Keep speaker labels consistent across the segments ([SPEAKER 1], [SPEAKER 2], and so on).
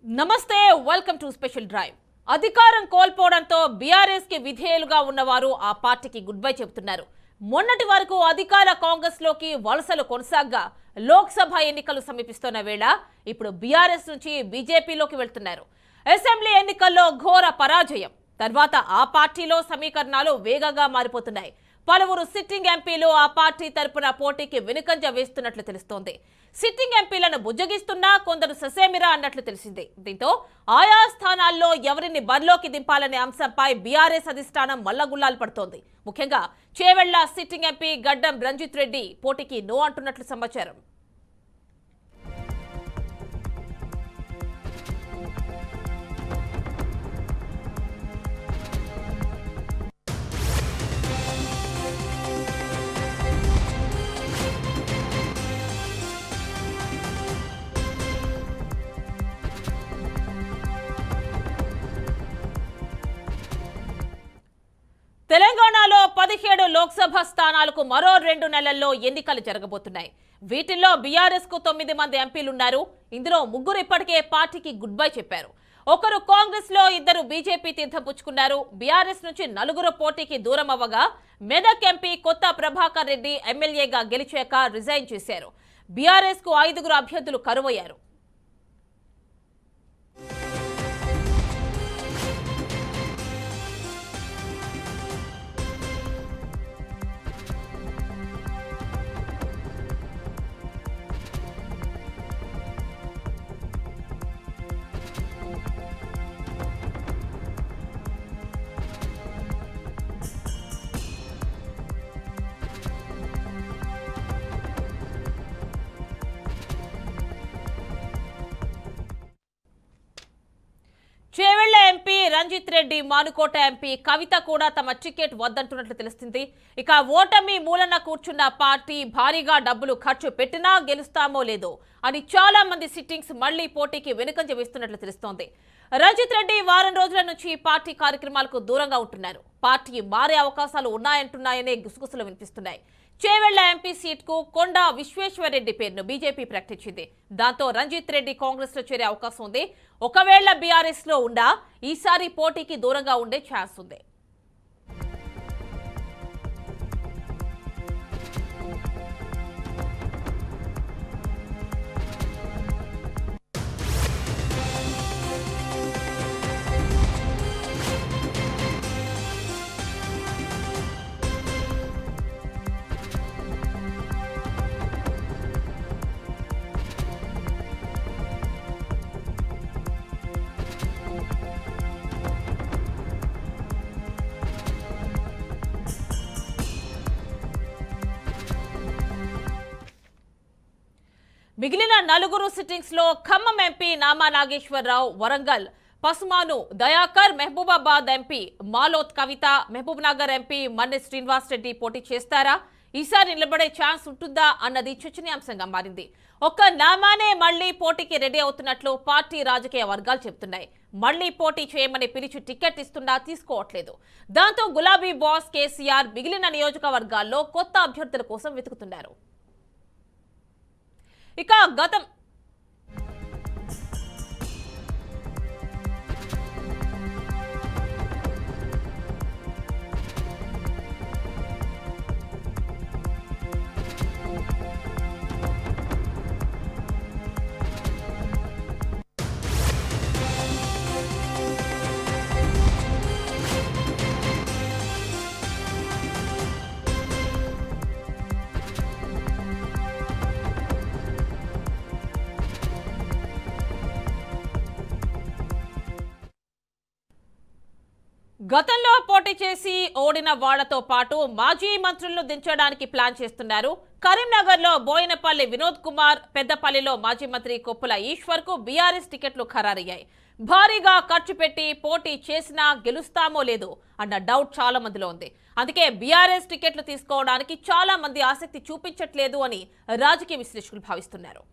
[SPEAKER 1] నమస్తే welcome to special drive. అధికారం కోల్పోవడంతో BRS కి విధేయులుగా ఉన్నవారు ఆ పార్టీకి గుడ్ బై చెబుతున్నారు. మొన్నటి వరకు అధికార కాంగ్రెస్ లోకి వలసలు కొనసాగ్గా లోక్సభ ఎన్నికలు సమీపిస్తున్న వేళ ఇప్పుడు బీఆర్ఎస్ నుంచి బీజేపీలోకి వెళ్తున్నారు. అసెంబ్లీ ఎన్నికల్లో ఘోర పరాజయం తర్వాత ఆ పార్టీలో సమీకరణాలు వేగంగా మారిపోతున్నాయి. పలువురు సిట్టింగ్ ఎంపీలు ఆ పార్టీ తరపున పోటీకి వెనుకంజ వేస్తున్నట్లు తెలుస్తోంది. సిట్టింగ్ ఎంపీలను బుజ్జగిస్తున్నా కొందరు ససేమిరా అన్నట్లు తెలిసింది. దీంతో ఆయా స్థానాల్లో ఎవరిని బరిలోకి దింపాలనే అంశంపై బీఆర్ఎస్ అధిష్టానం మల్లగుల్లాలు పడుతోంది. ముఖ్యంగా చేవెళ్ల సిట్టింగ్ ఎంపీ గడ్డం రంజిత్ రెడ్డి పోటీకి నో అంటున్నట్లు సమాచారం. తెలంగాణలో 17 లోక్సభ స్థానాలకు మరో 2 నెలల్లో ఎన్నికలు జరగబోతున్నాయి. వీటిల్లో బీఆర్ఎస్ కు 9 మంది ఎంపీలున్నారు. ఇందులో 3 ఇప్పటికే పార్టీకి గుడ్ బై చెప్పారు. ఒకరు కాంగ్రెస్ లో, 2 బీజేపీ తీర్థం పుచ్చుకున్నారు. బీఆర్ఎస్ నుంచి 4 పోటీకి దూరం అవ్వగా మెదక్ ఎంపీ కొత్త ప్రభాకర్ రెడ్డి ఎమ్మెల్యేగా గెలిచాక రిజైన్ చేశారు. బీఆర్ఎస్ కు 5 అభ్యర్థులు కరువయ్యారు. చేవెళ్ల ఎంపీ రంజిత్ రెడ్డి, మానుకోట ఎంపీ కవిత కూడా తమ టికెట్ వద్దంటున్నట్లు తెలుస్తుంది. ఇక ఓటమి మూలన కూర్చున్న పార్టీ భారీగా డబ్బులు ఖర్చు పెట్టినా గెలుస్తామో లేదో అని చాలా మంది సిట్టింగ్స్ మళ్లీ పోటీకి వెనుకంజ వేస్తున్నట్లు తెలుస్తోంది. రంజిత్ రెడ్డి వారం రోజుల నుంచి పార్టీ కార్యక్రమాలకు దూరంగా ఉంటున్నారు. పార్టీ మారే అవకాశాలు ఉన్నాయంటున్నాయనే గుసగుసలు వినిపిస్తున్నాయి. చేవెళ్ల ఎంపీ సీట్కు కొండా విశ్వేశ్వరరెడ్డి పేరును బీజేపీ ప్రకటించింది. దాంతో రంజిత్ రెడ్డి కాంగ్రెస్ లో చేరే అవకాశం ఉంది. ఒకవేళ బీఆర్ఎస్ లో ఉండా ఈసారి పోటీకి దూరంగా ఉండే ఛాన్స్ ఉంది. మిగిలిన 4 సిట్టింగ్స్ లో ఖమ్మం ఎంపీ నామా నాగేశ్వరరావు, వరంగల్ పసుమాను దయాకర్, మహబూబాబాద్ ఎంపీ మాలోత్ కవిత, మహబూబ్ నగర్ ఎంపీ మన్నె శ్రీనివాస్ రెడ్డి పోటీ చేస్తారా? ఈసారి నిలబడే ఛాన్స్ ఉంటుందా అన్నది చర్చనీయాంశంగా మారింది. ఒక్క నామానే మళ్లీ పోటీకి రెడీ అవుతున్నట్లు పార్టీ రాజకీయ వర్గాలు చెబుతున్నాయి. మళ్లీ పోటీ చేయమని పిలిచి టికెట్ ఇస్తున్నా తీసుకోవట్లేదు. దాంతో గులాబీ బాస్ కేసీఆర్ మిగిలిన నియోజకవర్గాల్లో కొత్త అభ్యర్థుల కోసం వెతుకుతున్నారు. ఇక గతం గతంలో పోటీ చేసి ఓడిన వాళ్లతో పాటు మాజీ మంత్రులను దించడానికి ప్లాన్ చేస్తున్నారు. కరీంనగర్ లో బోయినపల్లి వినోద్ కుమార్, పెద్దపల్లిలో మాజీ మంత్రి కొప్పుల ఈశ్వర్ కు బీఆర్ఎస్ టికెట్లు ఖరారయ్యాయి. భారీగా ఖర్చు పెట్టి పోటీ చేసినా గెలుస్తామో లేదో అన్న డౌట్ చాలా మందిలో ఉంది. అందుకే బీఆర్ఎస్ టికెట్లు తీసుకోవడానికి చాలా మంది ఆసక్తి చూపించట్లేదు అని రాజకీయ విశ్లేషకులు భావిస్తున్నారు.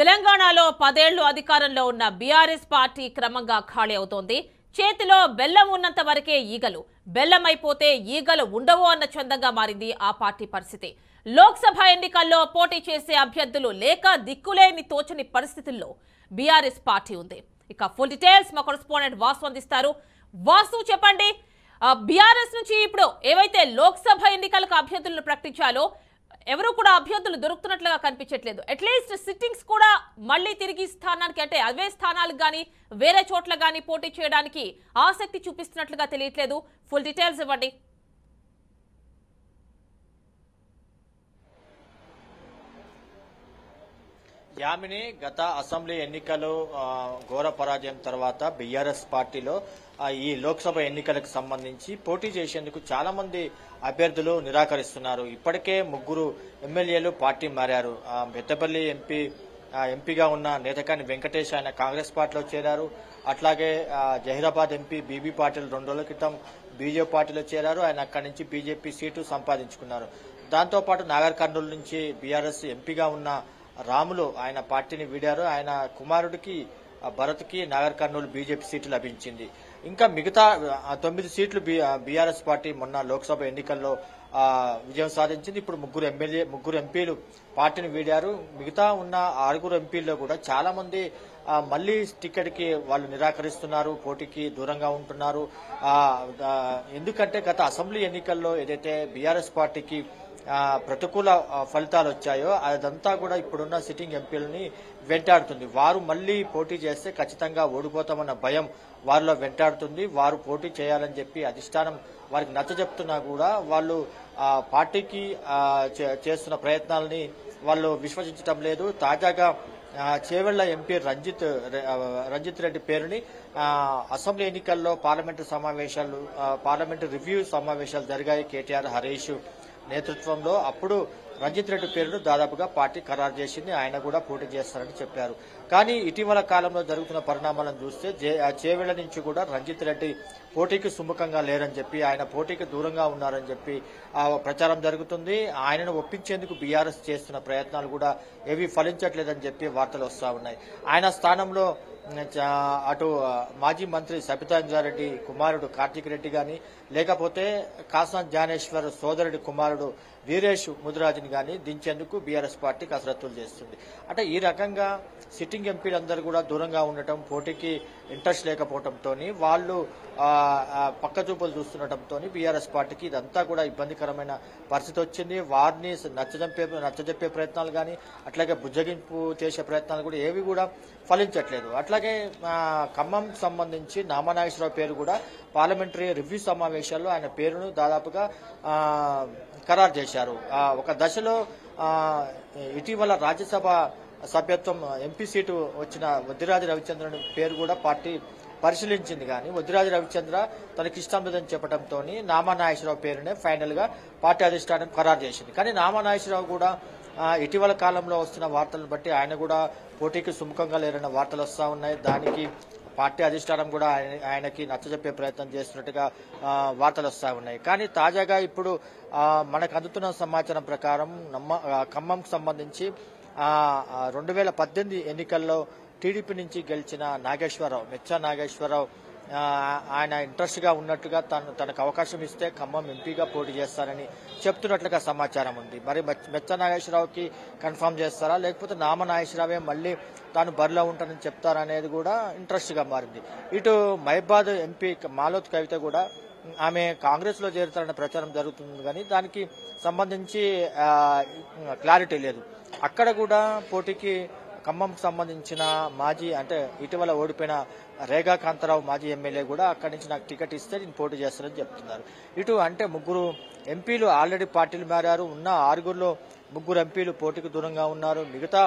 [SPEAKER 1] తెలంగాణలో 10 ఏళ్లు అధికారంలో ఉన్న బీఆర్ఎస్ పార్టీ క్రమంగా ఖాళీ అవుతోంది. చేతిలో బెల్లం ఉన్నంత వరకే ఈగలు, బెల్లం అయిపోతే ఈగలు ఉండవు అన్న చందంగా మారింది ఆ పార్టీ పరిస్థితి. లోక్సభ ఎన్నికల్లో పోటీ చేసే అభ్యర్థులు లేక దిక్కులేని తోచని పరిస్థితుల్లో బీఆర్ఎస్ పార్టీ ఉంది. ఇక ఫుల్ డీటెయిల్స్ మా కరెస్పాండెంట్ వాసు అందిస్తారు. వాసు, చెప్పండి, బీఆర్ఎస్ నుంచి ఇప్పుడు ఏవైతే లోక్సభ ఎన్నికలకు అభ్యర్థులను ప్రకటించాలో ఎవరు కూడా అభ్యర్థులు దొరుకుతున్నట్లుగా కనిపించట్లేదు. అట్లీస్ట్ సిట్టింగ్స్ కూడా మళ్ళీ తిరిగి స్థానానికి, అంటే అవే స్థానాలకు కానీ వేరే చోట్ల కానీ పోటీ చేయడానికి ఆసక్తి చూపిస్తున్నట్లుగా తెలియట్లేదు. ఫుల్ డీటెయిల్స్ ఇవ్వండి.
[SPEAKER 2] యామిని, గత అసెంబ్లీ ఎన్నికలు ఘోర పరాజయం తర్వాత బీఆర్ఎస్ పార్టీలో ఈ లోక్సభ ఎన్నికలకు సంబంధించి పోటీ చేసేందుకు చాలా మంది అభ్యర్థులు నిరాకరిస్తున్నారు. ఇప్పటికే 3 ఎమ్మెల్యేలు పార్టీ మారారు. పెద్దపల్లి ఎంపీగా ఉన్న నేతకాని వెంకటేష్ ఆయన కాంగ్రెస్ పార్టీలో చేరారు. అట్లాగే జహీరాబాద్ ఎంపీ బీబీ పాటిల్ 2 రోజుల క్రితం బీజేపీ పార్టీలో చేరారు. ఆయన అక్కడి నుంచి బీజేపీ సీటు సంపాదించుకున్నారు. దాంతోపాటు నాగర్ కర్నూలు నుంచి బీఆర్ఎస్ ఎంపీగా ఉన్న రాములు ఆయన పార్టీని వీడారు. ఆయన కుమారుడికి భరత్కి నాగర్ కర్నూలు బీజేపీ సీటు లభించింది. ఇంకా మిగతా 9 సీట్లు బీఆర్ఎస్ పార్టీ మొన్న లోక్సభ ఎన్నికల్లో విజయం సాధించింది. ఇప్పుడు 3 ఎంపీలు పార్టీని వీడారు. మిగతా ఉన్న 6 ఎంపీల్లో కూడా చాలా మంది మళ్లీ టికెట్ కి వాళ్ళు నిరాకరిస్తున్నారు, పోటీకి దూరంగా ఉంటున్నారు. ఎందుకంటే గత అసెంబ్లీ ఎన్నికల్లో ఏదైతే బీఆర్ఎస్ పార్టీకి ప్రతికూల ఫలితాలు వచ్చాయో అదంతా కూడా ఇప్పుడున్న సిట్టింగ్ ఎంపీలని వెంటాడుతుంది. వారు మళ్లీ పోటీ చేస్తే ఖచ్చితంగా ఓడిపోతామన్న భయం వారిలో వెంటాడుతుంది. వారు పోటీ చేయాలని చెప్పి అధిష్టానం వారికి నచ్చజెప్తున్నా కూడా వాళ్ళు పార్టీకి చేస్తున్న ప్రయత్నాలని వాళ్ళు విశ్వసించడం లేదు. తాజాగా చేవెళ్ల ఎంపీ రంజిత్ రెడ్డి పేరుని అసెంబ్లీ ఎన్నికల్లో పార్లమెంటు రివ్యూ సమావేశాలు జరిగాయి కేటీఆర్ హరీష్ నేతృత్వంలో. అప్పుడు రంజిత్ రెడ్డి పేరును దాదాపుగా పార్టీ ఖరారు చేసింది. ఆయన కూడా పోటీ చేస్తారని చెప్పారు. కానీ ఇటీవల కాలంలో జరుగుతున్న పరిణామాలను చూస్తే చేవెళ్ల నుంచి కూడా రంజిత్ రెడ్డి పోటీకి సుముఖంగా లేరని చెప్పి, ఆయన పోటీకి దూరంగా ఉన్నారని చెప్పి ప్రచారం జరుగుతుంది. ఆయనను ఒప్పించేందుకు బీఆర్ఎస్ చేస్తున్న ప్రయత్నాలు కూడా ఏవి ఫలించట్లేదని చెప్పి వార్తలు వస్తా ఉన్నాయి. ఆయన స్థానంలో అటు మాజీ మంత్రి సబితాంజారెడ్డి కుమారుడు కార్తిక్ రెడ్డి గాని, లేకపోతే కాసం జ్ఞానేశ్వర్ సోదరుడి కుమారుడు వీరేష్ ముదిరాజుని గాని దించేందుకు బీఆర్ఎస్ పార్టీ కసరత్తులు చేస్తుంది. అంటే ఈ రకంగా సిట్టింగ్ ఎంపీలందరూ కూడా దూరంగా ఉండటం, పోటీకి ఇంట్రెస్ట్ లేకపోవడంతో వాళ్ళు పక్కచూపులు చూస్తుండటంతో బీఆర్ఎస్ పార్టీకి ఇదంతా కూడా ఇబ్బందికరమైన పరిస్థితి వచ్చింది. వారిని నచ్చజెప్పే ప్రయత్నాలు కానీ, అట్లాగే బుజ్జగింపు చేసే ప్రయత్నాలు కూడా ఏవి కూడా ఫలించట్లేదు. అట్లాగే ఖమ్మం సంబంధించి నామనాగేశ్వరరావు పేరు కూడా పార్లమెంటరీ రివ్యూ సమావేశాల్లో ఆయన పేరును దాదాపుగా ఖరారు చేశారు. ఒక దశలో ఇటీవల రాజ్యసభ సభ్యత్వం ఎంపీ సీటు వచ్చిన వద్దిరాజు రవిచంద్రన్ పేరు కూడా పార్టీ పరిశీలించింది. కానీ వద్దిరాజు రవిచంద్ర తనకి ఇష్టం లేదని చెప్పడంతో నామనాగేశ్వరరావు పేరునే ఫైనల్ గా పార్టీ అధిష్టానం ఖరారు చేసింది. కానీ నామనాగేశ్వరరావు కూడా ఇటీవల కాలంలో వస్తున్న వార్తలను బట్టి ఆయన కూడా పోటీకి సుముఖంగా లేరన్న వార్తలు వస్తా ఉన్నాయి. దానికి పార్టీ అధిష్టానం కూడా ఆయనకి నచ్చజెప్పే ప్రయత్నం చేస్తున్నట్టుగా వార్తలు వస్తా ఉన్నాయి. కానీ తాజాగా ఇప్పుడు మనకు అందుతున్న సమాచారం ప్రకారం ఖమ్మంకు సంబంధించి 2018 ఎన్నికల్లో టీడీపీ నుంచి గెలిచిన మెచ్చా నాగేశ్వరరావు ఆయన ఇంట్రెస్ట్ గా ఉన్నట్టుగా తనకు అవకాశం ఇస్తే ఖమ్మం ఎంపీగా పోటీ చేస్తారని చెప్తున్నట్లుగా సమాచారం ఉంది. మరి మెచ్చా నాగేశ్వరరావుకి కన్ఫర్మ్ చేస్తారా, లేకపోతే నాగేశ్వరరావే మళ్లీ తాను బరిలో ఉంటానని చెప్తారా అనేది కూడా ఇంట్రెస్ట్ గా మారింది. ఇటు మహిబాద్ ఎంపీ మాలోత్ కవిత కూడా ఆమె కాంగ్రెస్ లో చేరుతారన్న ప్రచారం జరుగుతుంది. కానీ దానికి సంబంధించి క్లారిటీ లేదు. అక్కడ కూడా పోటీకి ఖమ్మంకు సంబంధించిన ఇటీవల ఓడిపోయిన రేగా కాంతారావు మాజీ ఎమ్మెల్యే కూడా అక్కడి నుంచి నాకు టికెట్ ఇస్తే నేను పోటీ చేస్తానని చెప్తున్నారు. ఇటు అంటే 3 ఎంపీలు ఆల్రెడీ పార్టీలు మారారు. ఉన్న 6గురిలో 3 ఎంపీలు పోటీకి దూరంగా ఉన్నారు. మిగతా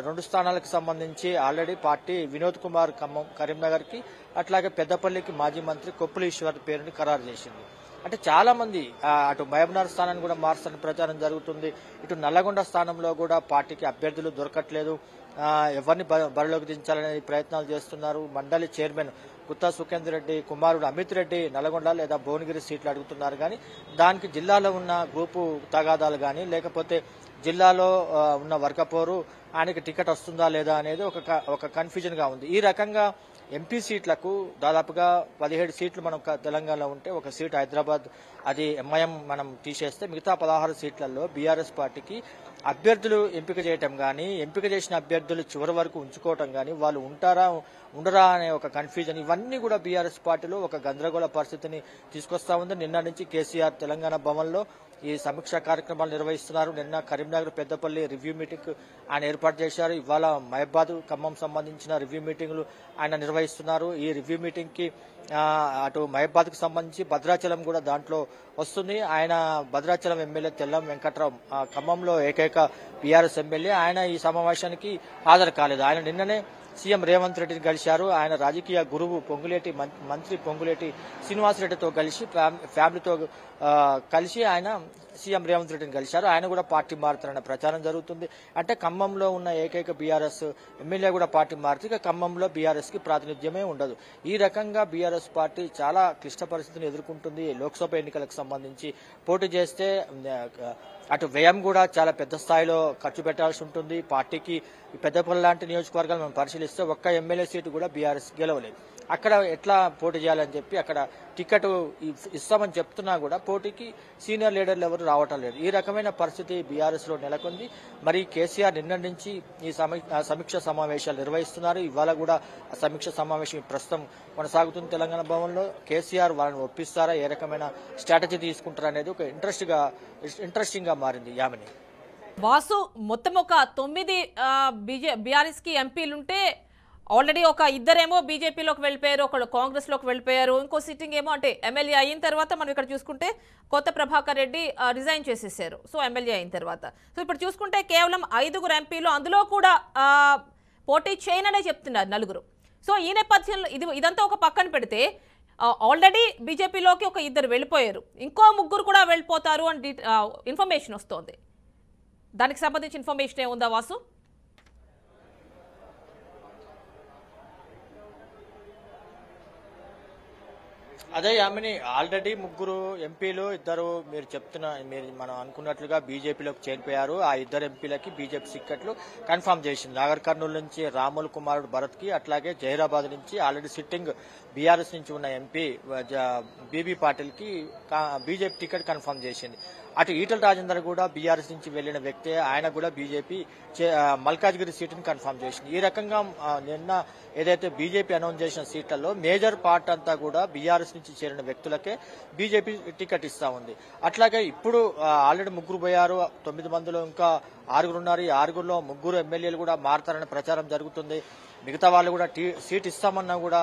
[SPEAKER 2] 2 స్థానాలకు సంబంధించి ఆల్రెడీ పార్టీ వినోద్ కుమార్ కరీంనగర్ కి, అట్లాగే పెద్దపల్లికి మాజీ మంత్రి కొప్పుల ఈశ్వర్ పేరుని ఖరారు చేసింది. అంటే చాలా మంది అటు మహబూబ్నగర్ స్థానాన్ని కూడా మార్చాలని ప్రచారం జరుగుతుంది. ఇటు నల్లగొండ స్థానంలో కూడా పార్టీకి అభ్యర్థులు దొరకట్లేదు. ఎవరిని బరిలోకి దించాలనే ప్రయత్నాలు చేస్తున్నారు. మండలి చైర్మన్ గుత్తా సుఖేందర్ రెడ్డి కుమారుడు అమిత్ రెడ్డి నల్గొండ లేదా భువనగిరి సీట్లు అడుగుతున్నారు. కానీ దానికి జిల్లాలో ఉన్న గ్రూపు తగాదాలు కానీ, లేకపోతే జిల్లాలో ఉన్న వర్గపోరు ఆయనకి టికెట్ వస్తుందా లేదా అనేది ఒక కన్ఫ్యూజన్ గా ఉంది. ఈ రకంగా ఎంపీ సీట్లకు దాదాపుగా 17 సీట్లు మనం తెలంగాణలో ఉంటే ఒక సీట్ హైదరాబాద్ అది ఎంఐఎం మనం తీసేస్తే మిగతా 16 సీట్లలో బీఆర్ఎస్ పార్టీకి అభ్యర్థులు ఎంపిక చేయటం కానీ, ఎంపిక చేసిన అభ్యర్థులు చివరి వరకు ఉంచుకోవటం కానీ, వాళ్ళు ఉంటారా ఉండరా అనే ఒక కన్ఫ్యూజన్, ఇవన్నీ కూడా బీఆర్ఎస్ పార్టీలో ఒక గందరగోళ పరిస్థితిని తీసుకొస్తా ఉంది. నిన్న నుంచి కేసీఆర్ తెలంగాణ భవన్లో ఈ సమీక్ష కార్యక్రమాలు నిర్వహిస్తున్నారు. నిన్న కరీంనగర్ పెద్దపల్లి రివ్యూ మీటింగ్ ఆయన ఏర్పాటు చేశారు. ఇవాళ మహబాద్ ఖమ్మం సంబంధించిన రివ్యూ మీటింగ్లు ఆయన నిర్వహిస్తున్నారు. ఈ రివ్యూ మీటింగ్ కి అటు మహబాద్ కు సంబంధించి భద్రాచలం కూడా దాంట్లో వస్తుంది. ఆయన భద్రాచలం ఎమ్మెల్యే తెల్లం వెంకట్రావు ఖమ్మంలో ఏకైక బీఆర్ఎస్ ఎమ్మెల్యే, ఆయన ఈ సమావేశానికి హాజరు కాలేదు. ఆయన నిన్ననే సీఎం రేవంత్ రెడ్డిని కలిశారు. ఆయన రాజకీయ గురువు మంత్రి పొంగులేటి శ్రీనివాసరెడ్డితో కలిసి ఫ్యామిలీతో కలిసి ఆయన సీఎం రేవంత్ రెడ్డిని కలిశారు. ఆయన కూడా పార్టీ మారుతారన్న ప్రచారం జరుగుతుంది. అంటే ఖమ్మంలో ఉన్న ఏకైక బీఆర్ఎస్ ఎమ్మెల్యే కూడా పార్టీ మారితే ఇక ఖమ్మంలో బీఆర్ఎస్ కి ప్రాతినిధ్యమే ఉండదు. ఈ రకంగా బీఆర్ఎస్ పార్టీ చాలా క్లిష్ట పరిస్థితిని ఎదుర్కొంటుంది. లోక్సభ ఎన్నికలకు సంబంధించి పోటీ చేస్తే అటు వ్యయం కూడా చాలా పెద్ద స్థాయిలో ఖర్చు పెట్టాల్సి ఉంటుంది. పార్టీకి పెద్దపల్లి లాంటి నియోజకవర్గాలు మనం పరిశీలిస్తే ఒక్క ఎమ్మెల్యే సీటు కూడా బీఆర్ఎస్ గెలవలేదు. అక్కడ ఎట్లా పోటీ చేయాలని చెప్పి అక్కడ టికెట్ ఇస్తామని చెప్తున్నా కూడా పోటీకి సీనియర్ లీడర్లు ఎవరు రావటం లేదు. ఈ రకమైన పరిస్థితి బీఆర్ఎస్ లో నెలకొంది. మరి కేసీఆర్ నిన్న నుంచి ఈ సమీక్ష సమావేశాలు నిర్వహిస్తున్నారు. ఇవాళ కూడా ఆ సమీక్ష సమావేశం ప్రస్తుతం కొనసాగుతుంది తెలంగాణ భవన్లో. కేసీఆర్ వాళ్ళని ఒప్పిస్తారా, ఏ రకమైన స్ట్రాటజీ తీసుకుంటారా అనేది ఒక ఇంట్రెస్టింగ్ గా మారింది. యామిని
[SPEAKER 1] వాసు, మొత్తం ఒక 9 బీఆర్ఎస్ కి ఎంపీలుంటే ఆల్రెడీ ఒక ఇద్దరేమో బీజేపీలోకి వెళ్ళిపోయారు, ఒకళ్ళు కాంగ్రెస్ లోకి వెళ్ళిపోయారు, ఇంకో సిట్టింగ్ ఏమో అంటే ఎమ్మెల్యే అయిన తర్వాత మనం ఇక్కడ చూసుకుంటే కొత్త ప్రభాకర్ రెడ్డి రిజైన్ చేసేసారు. సో ఎమ్మెల్యే అయిన తర్వాత సో ఇప్పుడు చూసుకుంటే కేవలం 5 ఎంపీలు, అందులో కూడా పోటీ చేయననే చెప్తున్నారు 4. సో ఈ నేపథ్యంలో ఇదంతా ఒక పక్కన పెడితే ఆల్రెడీ బీజేపీలోకి ఒక 2 వెళ్ళిపోయారు, ఇంకో 3 కూడా వెళ్ళిపోతారు అని ఇన్ఫర్మేషన్ వస్తోంది. దానికి సంబంధించి ఇన్ఫర్మేషన్ ఏముందా వాసు?
[SPEAKER 2] అదే యామిని, ఆల్రెడీ 3 ఎంపీలు, 2 మీరు మనం అనుకున్నట్లుగా బీజేపీలోకి చేరిపోయారు. ఆ 2 ఎంపీలకి బీజేపీ టికెట్లు కన్ఫర్మ్ చేసింది. నాగర్ కర్నూలు నుంచి రాముల్ కుమారుడు భరత్ కి, అట్లాగే జహీరాబాద్ నుంచి ఆల్రెడీ సిట్టింగ్ బీఆర్ఎస్ నుంచి ఉన్న ఎంపీ బీబీ పాటిల్ కి బీజేపీ టికెట్ కన్ఫర్మ్ చేసింది. అటు ఈటల రాజేందర్ కూడా బీఆర్ఎస్ నుంచి వెళ్లిన వ్యక్తే, ఆయన కూడా బీజేపీ మల్కాజ్గిరి సీటుని కన్ఫర్మ్ చేసింది. ఈ రకంగా నిన్న ఏదైతే బీజేపీ అనౌన్స్ చేసిన సీట్లలో మేజర్ పార్ట్ అంతా కూడా బీఆర్ఎస్ నుంచి చేరిన వ్యక్తులకే బీజేపీ టికెట్ ఇస్తా ఉంది. అట్లాగే ఇప్పుడు ఆల్రెడీ 3 పోయారు, 9 మందిలో ఇంకా 6 ఉన్నారు. ఈ 6లో 3 ఎమ్మెల్యేలు కూడా మారతారనే ప్రచారం జరుగుతుంది. మిగతా వాళ్ళు కూడా సీట్ ఇస్తామన్నా కూడా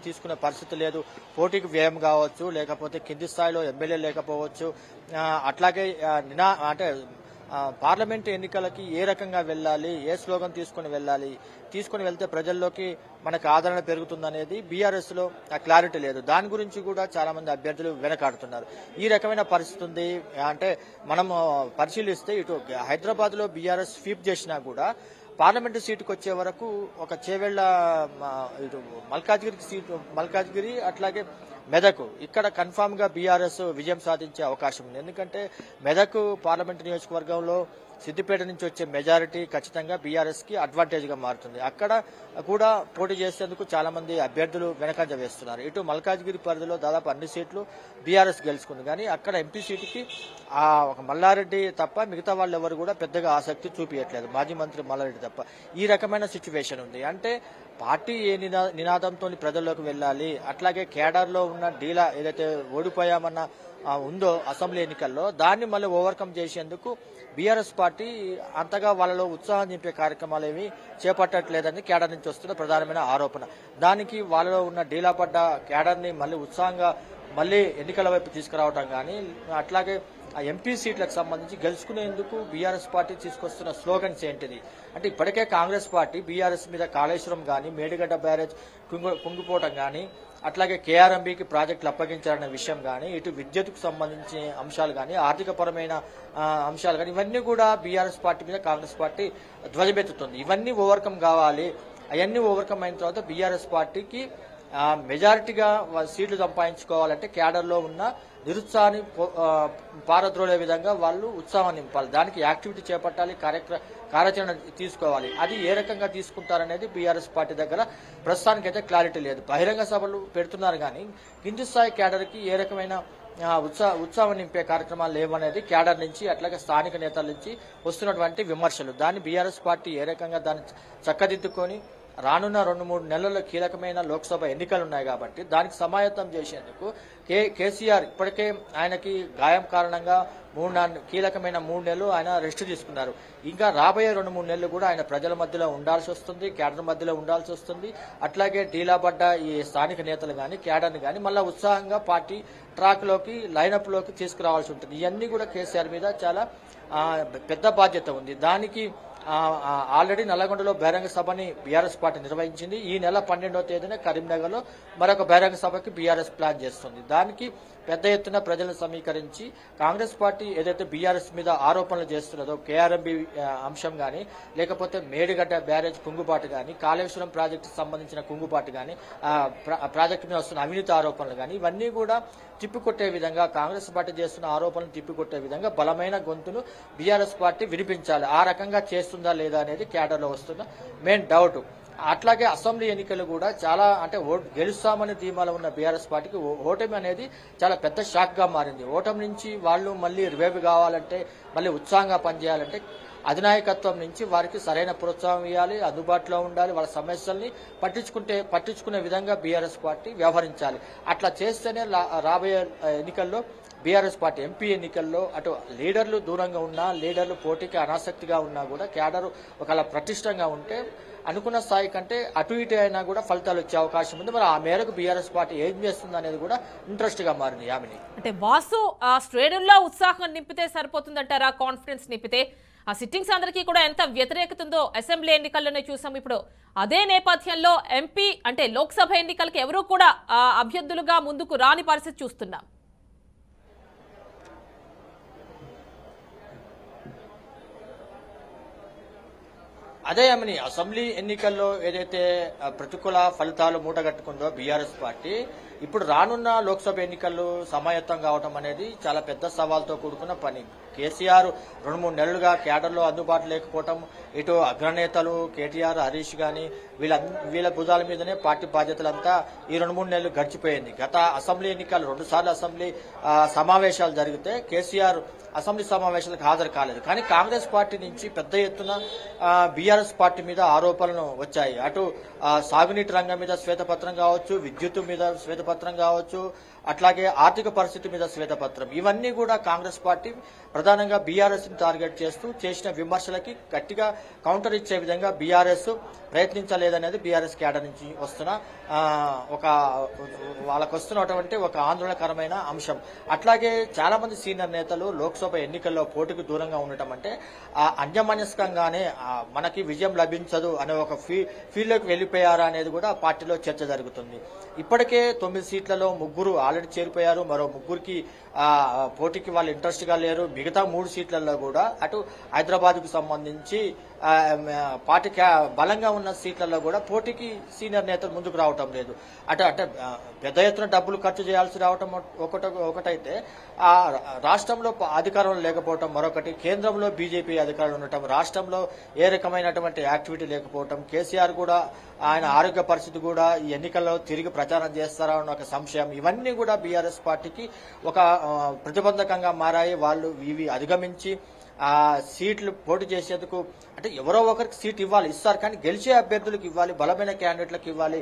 [SPEAKER 2] తీసుకునే పరిస్థితి లేదు. పోటీకి వ్యయం కావచ్చు, లేకపోతే కింది స్థాయిలో ఎమ్మెల్యే లేకపోవచ్చు. అట్లాగే అంటే పార్లమెంట్ ఎన్నికలకి ఏ రకంగా వెళ్ళాలి, ఏ స్లోగన్ తీసుకుని వెళ్తే ప్రజల్లోకి మనకు ఆదరణ పెరుగుతుందనేది బీఆర్ఎస్ లో క్లారిటీ లేదు. దాని గురించి కూడా చాలా మంది అభ్యర్థులు వెనకాడుతున్నారు. ఈ రకమైన పరిస్థితి ఉంది. అంటే మనం పరిశీలిస్తే ఇటు హైదరాబాద్ లో బీఆర్ఎస్ స్వీప్ చేసినా కూడా పార్లమెంటు సీటుకు వచ్చే వరకు ఒక చేవెళ్ల ఇటు మల్కాజ్గిరి అట్లాగే మెదక్ ఇక్కడ కన్ఫామ్ గా బీఆర్ఎస్ విజయం సాధించే అవకాశం ఉంది. ఎందుకంటే మెదక్ పార్లమెంటు నియోజకవర్గంలో సిద్దిపేట నుంచి వచ్చే మెజారిటీ ఖచ్చితంగా బీఆర్ఎస్ కి అడ్వాంటేజ్ గా మారుతుంది. అక్కడ కూడా పోటీ చేసేందుకు చాలా మంది అభ్యర్థులు వెనకంజ వేస్తున్నారు. ఇటు మల్కాజ్గిరి పరిధిలో దాదాపు అన్ని సీట్లు బీఆర్ఎస్ గెలుచుకుంది. కానీ అక్కడ ఎంపీ సీటుకి ఒక మల్లారెడ్డి తప్ప మిగతా వాళ్ళు ఎవరు కూడా పెద్దగా ఆసక్తి చూపించట్లేదు, మాజీ మంత్రి మల్లారెడ్డి తప్ప. ఈ రకమైన సిచ్యువేషన్ ఉంది. అంటే పార్టీ ఏ నినాదంతో ప్రజల్లోకి వెళ్ళాలి, అట్లాగే కేడర్లో ఉన్న డీలా ఏదైతే ఓడిపోయామన్న ఉందో అసెంబ్లీ ఎన్నికల్లో దాన్ని మళ్ళీ ఓవర్కమ్ చేసేందుకు బీఆర్ఎస్ పార్టీ అంతగా వాళ్ళలో ఉత్సాహం నింపే కార్యక్రమాలు ఏవి చేపట్టట్లేదని కేడర్ నుంచి వస్తున్న ప్రధానమైన ఆరోపణ. దానికి వాళ్ళలో ఉన్న డీలా పడ్డ కేడర్ ని మళ్ళీ ఉత్సాహంగా మళ్ళీ ఎన్నికల వైపు తీసుకురావడం కానీ, అట్లాగే ఆ ఎంపీ సీట్లకు సంబంధించి గెలుచుకునేందుకు బీఆర్ఎస్ పార్టీ తీసుకొస్తున్న స్లోగన్స్ ఏంటిది అంటే, ఇప్పటికే కాంగ్రెస్ పార్టీ బీఆర్ఎస్ మీద కాళేశ్వరం గాని, మేడిగడ్డ బ్యారేజ్ కుంగిపోవటం గాని, అట్లాగే కేఆర్ఎంబీకి ప్రాజెక్టులు అప్పగించాలనే విషయం కానీ, ఇటు విద్యుత్కు సంబంధించిన అంశాలు కానీ, ఆర్థిక పరమైన అంశాలు కానీ, ఇవన్నీ కూడా బీఆర్ఎస్ పార్టీ మీద కాంగ్రెస్ పార్టీ ధ్వజమెత్తుతుంది. ఇవన్నీ ఓవర్కమ్ కావాలి. అవన్నీ ఓవర్కమ్ అయిన తర్వాత బీఆర్ఎస్ పార్టీకి మెజారిటీగా సీట్లు సంపాదించుకోవాలంటే కేడర్లో ఉన్న నిరుత్సాహాన్ని పారద్రోలే విధంగా వాళ్ళు ఉత్సాహాన్ని నింపాలి. దానికి యాక్టివిటీ చేపట్టాలి, కార్యాచరణ తీసుకోవాలి. అది ఏ రకంగా తీసుకుంటారనేది బీఆర్ఎస్ పార్టీ దగ్గర ప్రస్తుతానికైతే క్లారిటీ లేదు. బహిరంగ సభలు పెడుతున్నారు కానీ కింది స్థాయి క్యాడర్కి ఏ రకమైన ఉత్సాహం నింపే కార్యక్రమాలు లేవనేది క్యాడర్ నుంచి అట్లాగే స్థానిక నేతల నుంచి వస్తున్నటువంటి విమర్శలు. దాన్ని బీఆర్ఎస్ పార్టీ ఏ రకంగా దాన్ని చక్కదిద్దుకొని రానున్న 2-3 నెలల్లో కీలకమైన లోక్సభ ఎన్నికలు ఉన్నాయి కాబట్టి దానికి సమాయత్తం చేసేందుకు కేసీఆర్ ఇప్పటికే ఆయనకి గాయం కారణంగా కీలకమైన 3 నెలలు ఆయన రెస్ట్ తీసుకున్నారు. ఇంకా రాబోయే 2-3 నెలలు కూడా ఆయన ప్రజల మధ్యలో ఉండాల్సి వస్తుంది, క్యాడర్ మధ్యలో ఉండాల్సి వస్తుంది. అట్లాగే ఢీలాబడ్డ ఈ స్థానిక నేతలు కానీ క్యాడర్ని కానీ మళ్ళీ ఉత్సాహంగా పార్టీ ట్రాక్లోకి లైనప్లోకి తీసుకురావాల్సి ఉంటుంది. ఇవన్నీ కూడా కేసీఆర్ మీద చాలా పెద్ద బాధ్యత ఉంది. దానికి ఆల్రెడీ నల్లగొండలో బహిరంగ సభని బీఆర్ఎస్ పార్టీ నిర్వహించింది. ఈ నెల 12వ తేదీన కరీంనగర్లో మరొక బహిరంగ సభకి బీఆర్ఎస్ ప్లాన్ చేస్తుంది. దానికి పెద్ద ఎత్తున ప్రజలను సమీకరించి కాంగ్రెస్ పార్టీ ఏదైతే బీఆర్ఎస్ మీద ఆరోపణలు చేస్తున్నదో కేఆర్ఎంబీ అంశం కానీ లేకపోతే మేడిగడ్డ బ్యారేజ్ కుంగుబాటు కానీ కాళేశ్వరం ప్రాజెక్టుకు సంబంధించిన కుంగుబాటు కానీ ప్రాజెక్టు మీద వస్తున్న అవినీతి ఆరోపణలు కానీ ఇవన్నీ కూడా తిప్పికొట్టే విధంగా కాంగ్రెస్ పార్టీ చేస్తున్న ఆరోపణలు తిప్పికొట్టే విధంగా బలమైన గొంతును బీఆర్ఎస్ పార్టీ వినిపించాలి. ఆ రకంగా చేస్తుందా లేదా అనేది క్యాడర్లో వస్తున్న మెయిన్ డౌట్. అట్లాగే అసెంబ్లీ ఎన్నికలు కూడా చాలా అంటే గెలుస్తామని ధీమాలో ఉన్న బీఆర్ఎస్ పార్టీకి ఓటమి అనేది చాలా పెద్ద షాక్ గా మారింది. ఓటమి నుంచి వాళ్ళు మళ్ళీ రివైవ్ కావాలంటే మళ్ళీ ఉత్సాహంగా పనిచేయాలంటే అధినాయకత్వం నుంచి వారికి సరైన ప్రోత్సాహం ఇవ్వాలి, అందుబాటులో ఉండాలి, వాళ్ళ సమస్యల్ని పట్టించుకునే విధంగా బీఆర్ఎస్ పార్టీ వ్యవహరించాలి. అట్లా చేస్తేనే రాబోయే ఎన్నికల్లో బీఆర్ఎస్ పార్టీ ఎంపీ ఎన్నికల్లో అటు లీడర్లు దూరంగా ఉన్నా లీడర్లు పోటీకి అనాసక్తిగా ఉన్నా కూడా క్యాడర్ ఒకవేళ ప్రతిష్టంగా ఉంటే అనుకున్న స్థాయి కంటే అటు ఇటు అయినా కూడా ఫలితాలు వచ్చే అవకాశం ఉంది. మరి ఆ మేరకు బీఆర్ఎస్ పార్టీ ఏం చేస్తుంది అనేది కూడా ఇంట్రెస్ట్ గా మారింది. యామిని
[SPEAKER 1] అంటే వాసు స్టేడియంలో ఉత్సాహం నింపితే సరిపోతుందంటారా? కాన్ఫిడెన్స్ నింపితే ఆ సిట్టింగ్స్ అందరికీ కూడా ఎంత వ్యతిరేకత ఉందో అసెంబ్లీ ఎన్నికల్లోనే చూసాం. ఇప్పుడు అదే నేపథ్యంలో ఎంపీ అంటే లోక్సభ ఎన్నికలకు ఎవరూ కూడా అభ్యర్థులుగా ముందుకు రాని పరిస్థితి చూస్తున్నాం.
[SPEAKER 2] అదే అమని అసెంబ్లీ ఎన్నికల్లో ఏదైతే ప్రతికూల ఫలితాలు మూటగట్టుకుందో బీఆర్ఎస్ పార్టీ ఇప్పుడు రానున్న లోక్సభ ఎన్నికల్లో సమాయత్తం కావడం అనేది చాలా పెద్ద సవాల్తో కూడుకున్న పని. కేసీఆర్ 2-3 నెలలుగా క్యాడర్లో అందుబాటు లేకపోవటం, ఇటు అగ్రనేతలు కేటీఆర్ హరీష్ గాని వీళ్ళ భుజాల మీదనే పార్టీ బాధ్యతలంతా ఈ 2-3 నెలలు గడిచిపోయింది. గత అసెంబ్లీ ఎన్నికలు 2 సార్లు అసెంబ్లీ సమావేశాలు జరిగితే కేసీఆర్ అసెంబ్లీ సమావేశాలకు హాజరు కాలేదు. కానీ కాంగ్రెస్ పార్టీ నుంచి పెద్ద ఎత్తున బీఆర్ఎస్ పార్టీ మీద ఆరోపణలు వచ్చాయి. అటు సాగునీటి రంగం మీద శ్వేతపత్రం కావచ్చు, విద్యుత్ మీద శ్వేతపత్రం కావచ్చు, అట్లాగే ఆర్థిక పరిస్థితి మీద శ్వేతపత్రం, ఇవన్నీ కూడా కాంగ్రెస్ పార్టీ ప్రధానంగా బీఆర్ఎస్ ని టార్గెట్ చేస్తూ చేసిన విమర్శలకి గట్టిగా కౌంటర్ ఇచ్చే విధంగా బీఆర్ఎస్ ప్రయత్నించలేదనేది బీఆర్ఎస్ క్యాడర్ నుంచి వస్తున్న వాళ్ళకు వస్తున్నటువంటి ఒక ఆందోళనకరమైన అంశం. అట్లాగే చాలా మంది సీనియర్ నేతలు లోక్సభ ఎన్నికల్లో పోటీకి దూరంగా ఉండటం అంటే అన్యమనస్కంగానే మనకి విజయం లభించదు అనే ఒక ఫీల్డ్లోకి వెళ్ళిపోయారా అనేది కూడా పార్టీలో చర్చ జరుగుతుంది. ఇప్పటికే 9 సీట్లలో 3 ఆల్రెడీ చేరిపోయారు. మరో 3కి పోటీకి వాళ్ళు ఇంట్రెస్ట్ గా లేరు. మిగతా 3 సీట్లలో కూడా అటు హైదరాబాద్ కు సంబంధించి పార్టీ బలంగా ఉన్న సీట్లలో కూడా పోటీకి సీనియర్ నేతలు ముందుకు రావటం లేదు. అంటే పెద్ద ఎత్తున డబ్బులు ఖర్చు చేయాల్సి రావటం ఒకటైతే రాష్ట్రంలో అధికారంలో లేకపోవటం మరొకటి, కేంద్రంలో బీజేపీ అధికారులు ఉండటం, రాష్ట్రంలో ఏ రకమైనటువంటి యాక్టివిటీ లేకపోవటం, కేసీఆర్ కూడా ఆయన ఆరోగ్య పరిస్థితి కూడా ఈ ఎన్నికల్లో తిరిగి ప్రచారం చేస్తారా అన్న ఒక సంశయం, ఇవన్నీ కూడా బీఆర్ఎస్ పార్టీకి ఒక ప్రతిబంధకంగా మారాయి. వాళ్ళు ఇవి అధిగమించి సీట్లు పోటీ చేసేందుకు అంటే ఎవరో ఒకరికి సీట్ ఇస్తారు, కానీ గెలిచే అభ్యర్థులకు ఇవ్వాలి, బలమైన క్యాండిడేట్లకు ఇవ్వాలి.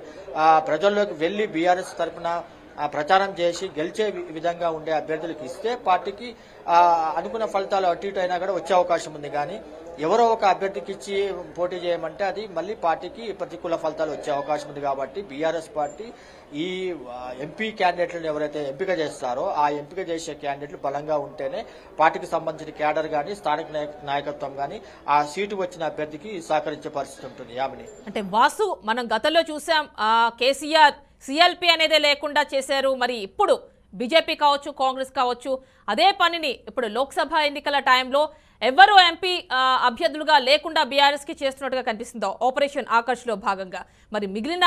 [SPEAKER 2] ప్రజల్లోకి వెళ్లి బీఆర్ఎస్ తరఫున ప్రచారం చేసి గెలిచే విధంగా ఉండే అభ్యర్థులకు ఇస్తే పార్టీకి అనుకున్న ఫలితాలు అటు ఇటు అయినా కూడా వచ్చే అవకాశం ఉంది. కానీ ఎవరో ఒక అభ్యర్థికి ఇచ్చి పోటీ చేయమంటే అది మళ్ళీ పార్టీకి ప్రతికూల ఫలితాలు వచ్చే అవకాశం ఉంది. కాబట్టి బీఆర్ఎస్ పార్టీ ఈ ఎంపీ క్యాండిడేట్లను ఎవరైతే ఎంపిక చేస్తారో ఆ ఎంపిక చేసే క్యాండిడేట్లు బలంగా ఉంటేనే పార్టీకి సంబంధించిన క్యాడర్ గానీ స్థానిక నాయకత్వం గానీ ఆ సీటు వచ్చిన అభ్యర్థికి సహకరించే పరిస్థితి ఉంటుంది. యామిని
[SPEAKER 1] అంటే వాసు మనం గతంలో చూసాం కేసీఆర్ సిఎల్పి అనేదే లేకుండా చేశారు. మరి ఇప్పుడు బీజేపీ కావచ్చు కాంగ్రెస్ కావచ్చు అదే పనిని ఇప్పుడు లోక్సభ ఎన్నికల టైంలో ఎవరు ఎంపీ అభ్యర్థులుగా లేకుండా బీఆర్ఎస్ కి చేస్తున్నట్టుగా కనిపిస్తుందో ఆపరేషన్ ఆకర్ష్ లో భాగంగా. మరి మిగిలిన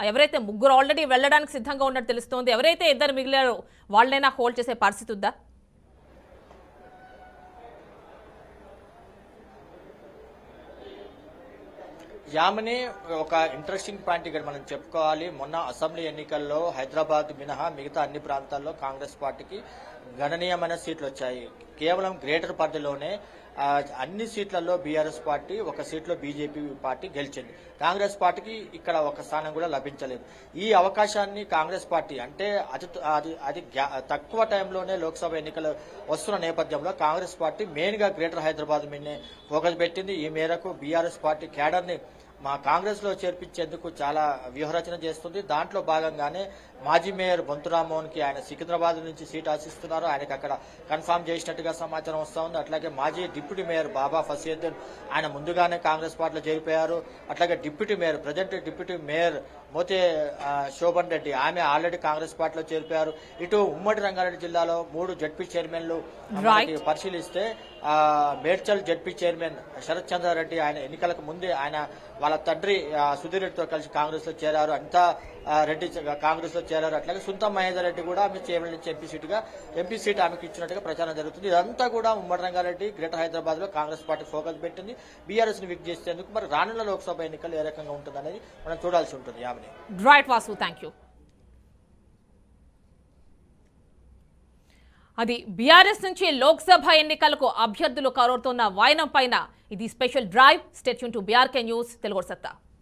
[SPEAKER 1] ఎవరైతే 3 ఆల్రెడీ వెళ్ళడానికి సిద్ధంగా ఉన్నట్టు తెలుస్తోంది, ఎవరైతే 2 మిగిలారో వాళ్ళైనా హోల్డ్ చేసే పరిస్థితి ఉందా?
[SPEAKER 2] యామిని ఒక ఇంట్రెస్టింగ్ పాయింట్ ఇక్కడ మనం చెప్పుకోవాలి. మొన్న అసెంబ్లీ ఎన్నికల్లో హైదరాబాద్ మినహా మిగతా అన్ని ప్రాంతాల్లో కాంగ్రెస్ పార్టీకి గణనీయమైన సీట్లు వచ్చాయి. కేవలం గ్రేటర్ పరిధిలోనే అన్ని సీట్లలో బీఆర్ఎస్ పార్టీ, ఒక సీట్లో బీజేపీ పార్టీ గెలిచింది. కాంగ్రెస్ పార్టీకి ఇక్కడ ఒక స్థానం కూడా లభించలేదు. ఈ అవకాశాన్ని కాంగ్రెస్ పార్టీ అంటే అది తక్కువ టైంలోనే లోక్సభ ఎన్నికలు వస్తున్న నేపథ్యంలో కాంగ్రెస్ పార్టీ మెయిన్ గా గ్రేటర్ హైదరాబాద్ మీదనే ఫోకస్ పెట్టింది. ఈ మేరకు బీఆర్ఎస్ పార్టీ క్యాడర్ని మా కాంగ్రెస్ లో చేర్పించేందుకు చాలా వ్యూహరచన చేస్తుంది. దాంట్లో భాగంగానే మాజీ మేయర్ బొంతు రామ్మోహన్ కి ఆయన సికింద్రాబాద్ నుంచి సీట్ ఆశిస్తున్నారు. ఆయనకు అక్కడ కన్ఫర్మ్ చేసినట్టుగా సమాచారం వస్తా ఉంది. అట్లాగే మాజీ డిప్యూటీ మేయర్ బాబా ఫసీయుద్దీన్ ఆయన ముందుగానే కాంగ్రెస్ పార్టీలో చేరిపోయారు. అట్లాగే deputy mayor present deputy mayor Mothe Shoban Reddy ఆమె ఆల్రెడీ కాంగ్రెస్ పార్టీలో చేరిపోయారు. ఇటు ఉమ్మడి రంగారెడ్డి జిల్లాలో 3 జడ్పీ చైర్మన్లు పరిశీలిస్తే మేడ్చల్ జడ్పీ చైర్మన్ శరత్ చంద్రారెడ్డి ఆయన ఎన్నికలకు ముందే ఆయన వాళ్ళ తండ్రి సుధీర్ రెడ్డితో కలిసి కాంగ్రెస్ లో చేరారు. అంతా రెడ్డి కాంగ్రెస్ లో చేరారు. అట్లాగే సుంతం మహేందర్ రెడ్డి కూడా ఆమె చైర్మన్ నుంచి ఎంపీ సీట్ ఆమెకు ఇచ్చినట్టుగా ప్రచారం జరుగుతుంది. ఇదంతా కూడా ఉమ్మడి రంగారెడ్డి గ్రేటర్ హైదరాబాద్ లో కాంగ్రెస్ పార్టీ ఫోకస్ పెట్టింది. బీఆర్ఎస్ ని విక్ చేసేందుకు మరి రానున్న లోక్సభ ఎన్నికలు ఏ రకంగా ఉంటుంది అనేది మనం చూడాల్సి ఉంటుంది. Yamini
[SPEAKER 1] right Vasu, thank you. అది బీఆర్ఎస్ నుంచి లోక్సభ ఎన్నికలకు అభ్యర్థులు కోరుతున్న వాయనం పైన ఇది special drive. Stay tune to BRK news Telugu సత్తా.